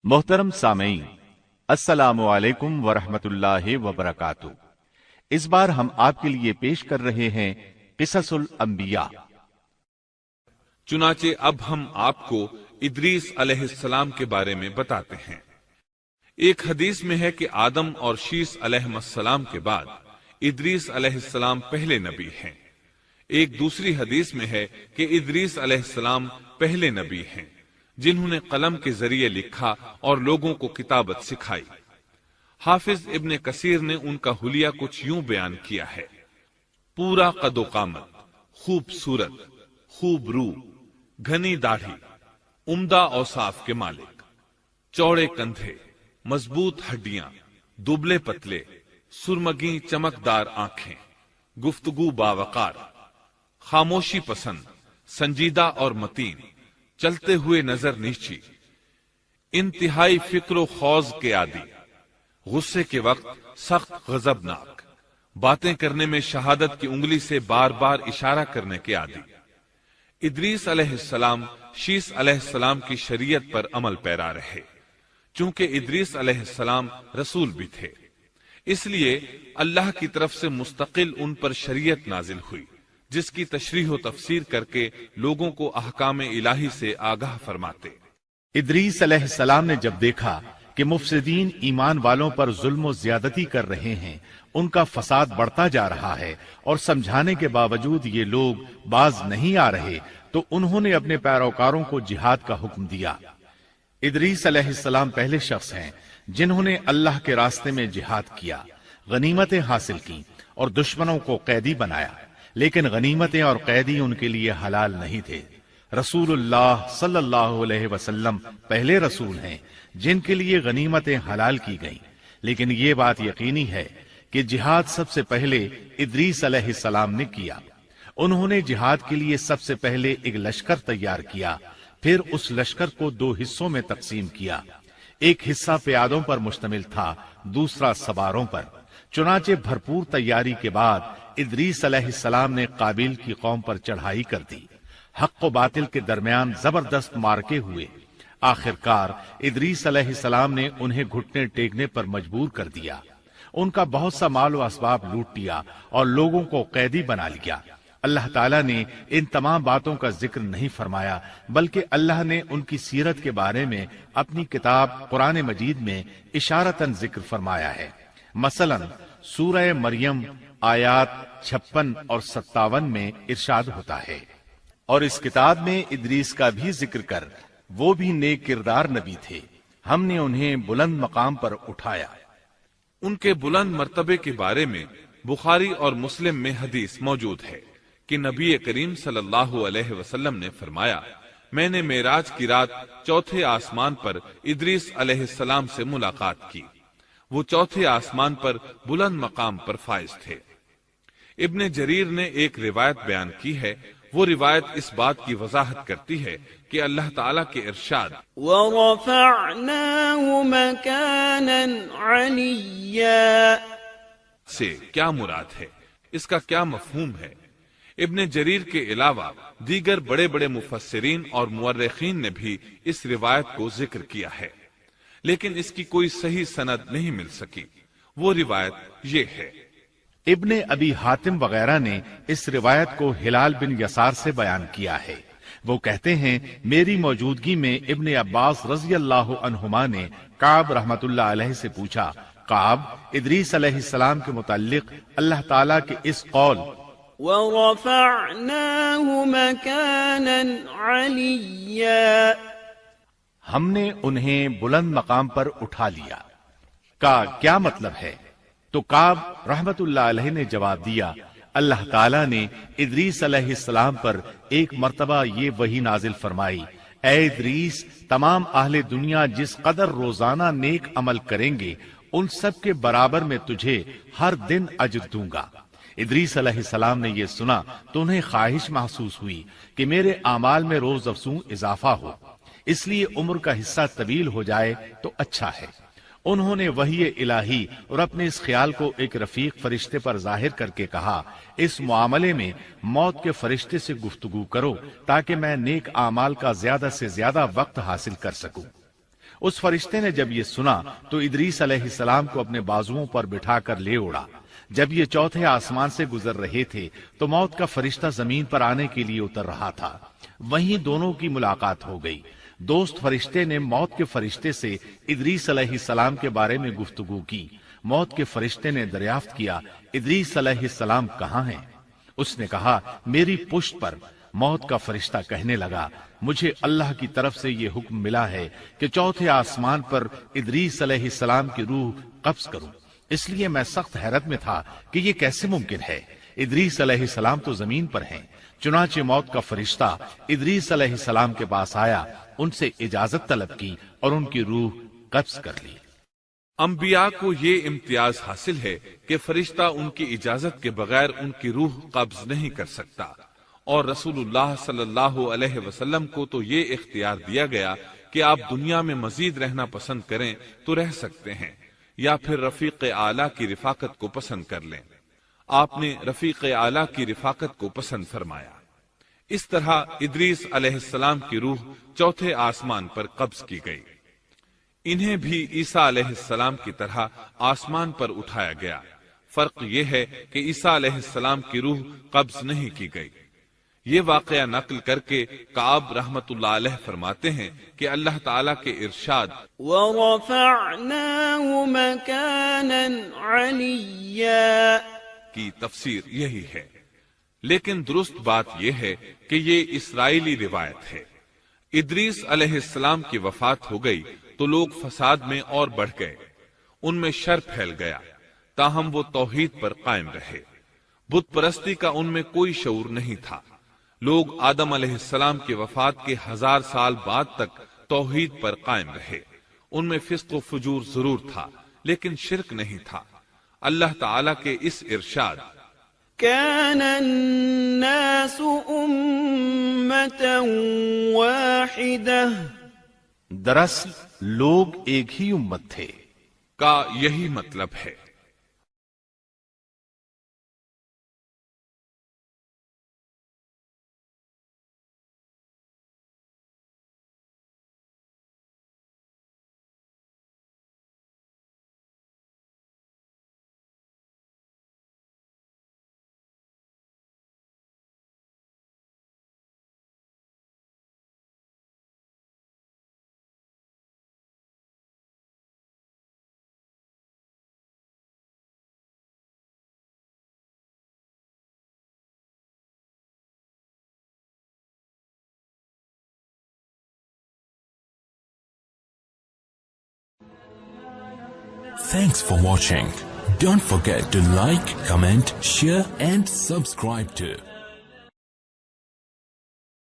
मोहतरम सामईन, अस्सलामु अलैकुम वरहमतुल्लाहि वबरकातुह। इस बार हम आपके लिए पेश कर रहे हैं क़िससुल अंबिया। चुनाचे अब हम आपको इदरीस अलैहिस्सलाम के बारे में बताते हैं। एक हदीस में है कि आदम और शीस अलैहिस्सलाम के बाद इदरीस अलैहिस्सलाम पहले नबी हैं। एक दूसरी हदीस में है कि इदरीस अलैहिस्सलाम पहले नबी हैं जिन्होंने कलम के जरिए लिखा और लोगों को किताबत सिखाई। हाफिज इब्ने कसीर ने उनका हुलिया कुछ यूं बयान किया है: पूरा कदो कामत, खूबसूरत, खूब रू, घनी दाढ़ी, उम्दा औसाफ के मालिक, चौड़े कंधे, मजबूत हड्डियां, दुबले पतले, सुरमगी चमकदार आंखें, गुफ्तगू बावकार, खामोशी पसंद, संजीदा और मतीन, चलते हुए नजर नीची, इंतहाई फिक्र खौज के आदी, गुस्से के वक्त सख्त गजबनाक, बातें करने में शहादत की उंगली से बार बार इशारा करने के आदी। इदरीस अलैहिस्सलाम शीस अलैहिस्सलाम की शरीयत पर अमल पैरा रहे। चूंकि इदरीस अलैहिस्सलाम रसूल भी थे, इसलिए अल्लाह की तरफ से मुस्तकिल उन पर शरीयत नाजिल हुई, जिसकी तशरीह व तफसीर करके लोगों को अहकाम इलाही से आगाह फरमाते। इदरीस अलैहिस्सलाम ने जब देखा कि मुफसिदीन ईमान वालों पर जुल्म ज्यादती कर रहे हैं, उनका फसाद बढ़ता जा रहा है और समझाने के बावजूद ये लोग बाज नहीं आ रहे, तो उन्होंने अपने पैरोकारों को जिहाद का हुक्म दिया। इदरीस अलैहिस्सलाम पहले शख्स हैं जिन्होंने अल्लाह के रास्ते में जिहाद किया, गनीमतें हासिल की और दुश्मनों को कैदी बनाया। लेकिन गनीमतें और कैदी उनके लिए हलाल नहीं थे। रसूलुल्लाह सल्लल्लाहु अलैहि वसल्लम पहले रसूल हैं जिनके लिए गनीमतें हलाल की गईं। लेकिन ये बात यकीनी है कि जिहाद सबसे पहले इदरीस अलैहिस्सलाम ने किया। उन्होंने जिहाद के लिए सबसे पहले एक लश्कर तैयार किया, फिर उस लश्कर को दो हिस्सों में तकसीम किया। एक हिस्सा प्यादों पर मुश्तमिल था, दूसरा सवारों पर। चुनाचे भरपूर तैयारी के बाद इदरीस अलैहिस्सलाम ने काबिल की कौम पर चढ़ाई कर दी। हक व बातिल के दरमियान जबरदस्त मारके हुए। आखिरकार इदरीस अलैहिस्सलाम ने उन्हें घुटने टेकने पर मजबूर कर दिया। उनका बहुत सा माल व असबाब लूट लिया और लोगों को कैदी बना लिया। अल्लाह ताला ने इन तमाम बातों का जिक्र नहीं फरमाया, बल्कि अल्लाह ने उनकी सीरत के बारे में अपनी किताब कुरान मजीद में इशारतन जिक्र फरमाया है। मसलन सूरह मरियम आयात 56 और 57 में इरशाद होता है, और इस किताब में इदरीस का भी जिक्र कर, वो भी नेक किरदार नबी थे, हमने उन्हें बुलंद मकाम पर उठाया। उनके बुलंद मर्तबे के बारे में बुखारी और मुस्लिम में हदीस मौजूद है कि नबी करीम सल्लल्लाहु अलैहि वसल्लम ने फरमाया, मैंने मेराज की रात चौथे आसमान पर इदरीस अलैहिस्सलाम से मुलाकात की। वो चौथे आसमान पर बुलंद मकाम पर फाइज थे। इब्ने जरीर ने एक रिवायत बयान की है। वो रिवायत इस बात की वजाहत करती है कि अल्लाह ताला के इरशाद वरफ़अनाहु मकानन अलिय्या से क्या मुराद है, इसका क्या मफहूम है। इब्ने जरीर के अलावा दीगर बड़े बड़े मुफस्सिरीन और मुअर्रिखीन ने भी इस रिवायत को जिक्र किया है, लेकिन इसकी कोई सही सनद नहीं मिल सकी। वो रिवायत ये है। इब्ने अबी हातिम वगैरह ने इस रिवायत को हिलाल बिन यसार से बयान किया है। वो कहते हैं, मेरी मौजूदगी में इब्ने अब्बास रज़ी अल्लाहु अन्हुमा ने काब रहमतुल्लाह अलैहि से पूछा, काब, इदरीस अलैहिस्सलाम के मुताल्लिक अल्लाह ताला के इस कौल वरफ़अनाहु मकानन अलिय्या, हमने उन्हें बुलंद मकाम पर उठा लिया, का क्या मतलब है? तो काब रहमतुल्लाह अलैहि ने जवाब दिया, अल्लाह ताला ने इदरीस अलैहिस्सलाम पर एक मर्तबा ये वही नाजिल फरमाई, ऐ इदरीस, तमाम अहले दुनिया जिस कदर रोजाना नेक अमल करेंगे, उन सब के बराबर में तुझे हर दिन अजर दूंगा। इदरीस अलैहिस्सलाम ने यह सुना तो उन्हें ख्वाहिश महसूस हुई कि मेरे आमाल में रोज अफसू इजाफा हो, इसलिए उम्र का हिस्सा तवील हो जाए तो अच्छा है। उन्होंने वही इलाही और अपने इस ख्याल को एक रफीक फरिश्ते पर जाहिर करके कहा, इस मामले में मौत के फरिश्ते से गुफ्तगू करो ताकि मैं नेक आमाल का ज्यादा से ज्यादा वक्त हासिल कर सकूं। اس فرشتے نے جب یہ سنا تو ادریس علیہ السلام کو اپنے بازوؤں پر بٹھا کر لے اڑا۔ جب یہ چوتھے آسمان سے گزر رہے تھے تو موت کا فرشتہ زمین پر آنے کے لیے اتر رہا تھا، وہیں دونوں کی ملاقات ہو گئی۔ دوست فرشتے نے موت کے فرشتے سے ادریس علیہ السلام کے بارے میں گفتگو کی۔ موت کے فرشتے نے دریافت کیا، ادریس علیہ السلام کہاں ہیں؟ اس نے کہا، میری پشت پر۔ موت کا فرشتہ کہنے لگا، مجھے اللہ کی طرف سے یہ حکم ملا ہے کہ چوتھے آسمان پر ادریس علیہ السلام کی روح قبض کروں، اس لیے میں سخت حیرت میں تھا کہ یہ کیسے ممکن ہے۔ ادریس علیہ السلام تو زمین پر ہیں۔ چنانچہ موت کا فرشتہ ادریس علیہ السلام کے پاس آیا، ان سے اجازت طلب کی اور ان کی روح قبض کر لی۔ انبیاء کو یہ امتیاز حاصل ہے کہ فرشتہ ان کی اجازت کے بغیر ان کی روح قبض نہیں کر سکتا، اور رسول اللہ صلی اللہ علیہ وسلم کو تو یہ اختیار دیا گیا کہ آپ دنیا میں مزید رہنا پسند کریں تو رہ سکتے ہیں، یا پھر رفیق اعلیٰ کی رفاقت کو پسند کر لیں۔ آپ نے رفیق اعلیٰ کی رفاقت کو پسند فرمایا۔ اس طرح ادریس علیہ السلام کی روح چوتھے آسمان پر قبض کی گئی۔ انہیں بھی عیسیٰ علیہ السلام کی طرح آسمان پر اٹھایا گیا۔ فرق یہ ہے کہ عیسیٰ علیہ السلام کی روح قبض نہیں کی گئی۔ یہ واقعہ نقل کر کے کعب رحمت اللہ علیہ فرماتے ہیں کہ اللہ تعالیٰ کے ارشاد وَرَفَعْنَاهُ مَكَانًا عَلِيًّا کی تفسیر یہی ہے، لیکن درست بات یہ ہے کہ یہ اسرائیلی روایت ہے۔ ادریس علیہ السلام کی وفات ہو گئی تو لوگ فساد میں اور بڑھ گئے، ان میں شر پھیل گیا، تاہم وہ توحید پر قائم رہے۔ بت پرستی کا ان میں کوئی شعور نہیں تھا۔ لوگ آدم علیہ السلام کی وفات کے 1000 سال بعد تک توحید پر قائم رہے۔ ان میں فسق و فجور ضرور تھا لیکن شرک نہیں تھا۔ اللہ تعالیٰ کے اس ارشاد كان الناس أمة واحدة دراصل لوگ ایک ہی امت تھے کا یہی مطلب ہے۔ Thanks for watching. Don't forget to like, comment, share and subscribe to